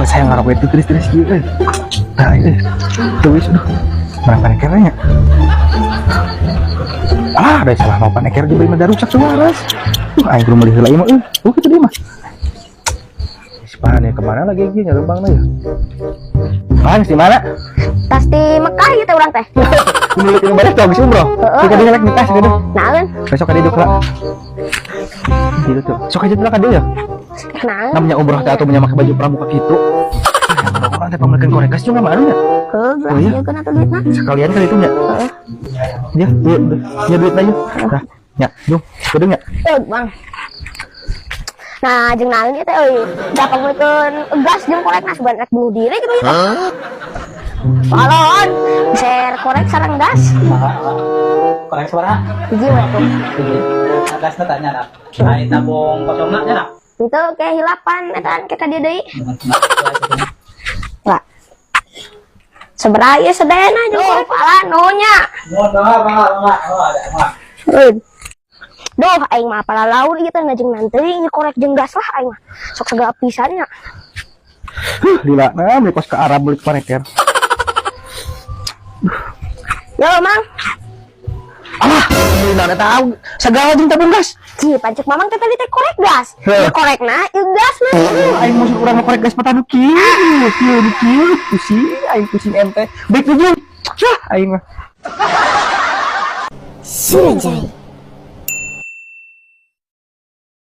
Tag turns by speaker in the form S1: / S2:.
S1: Saya ngarep itu terus gitu. Nah, tuh sudah. Berapa ekernya? Ada salah papan eker juga mah rusak suaras. Aing belum melihat lagi mah. Gitu dia mah. Ispan kemana lagi gini nyarubang ya? Di mana?
S2: Tas di Mekah gitu orang teh.
S1: Menurut yang balik tuh habis umroh. Kita di lek nikah gitu.
S2: Naon?
S1: Besok ada duk lah. Gitu tuh. Sok aja dulu kado ya.
S2: Naon?
S1: Namanya umroh teh atau menyamakan baju pramuka gitu. Orang teh pamerkan korekas juga mah anu nya.
S2: Heeh, ya kan atuh duitna.
S1: Sekalian kali itu nya.
S2: Heeh.
S1: Ya, duit aja. Nah, nya, dung, kedeng nya.
S2: Bang. Nah, jeung naon ieu teh euy, dapat mulikeun gas jeung korek nah sebenarnya bunuh diri gitu ya. Palon, share korek sareng gas.
S3: Korek suara.
S2: Hiji we tuh.
S3: Agasna tanya nak. Ai tabung kosongna nya nak.
S2: Itu kayak hilapan eta ka dia deui. Lah. Seberapa ieu sedena jeung korek palan nya. Duh, aing mah apal laur ieu teh ngajeng nanti korek jeung gas lah aing mah. Sok segala pisannya.
S1: Lila, nah, beli kos ke Arab beli pareker.
S2: Yo, Mang.
S1: Beli nana tahu segala jeung tabung gas.
S2: Ci, pancek mamang teh tadi teh korek gas. Korekna ieu gas mah.
S1: Aing masuk urang korek gas patanu kieu pusing ente. Baik tujuh. Aing mah.
S2: Surajai.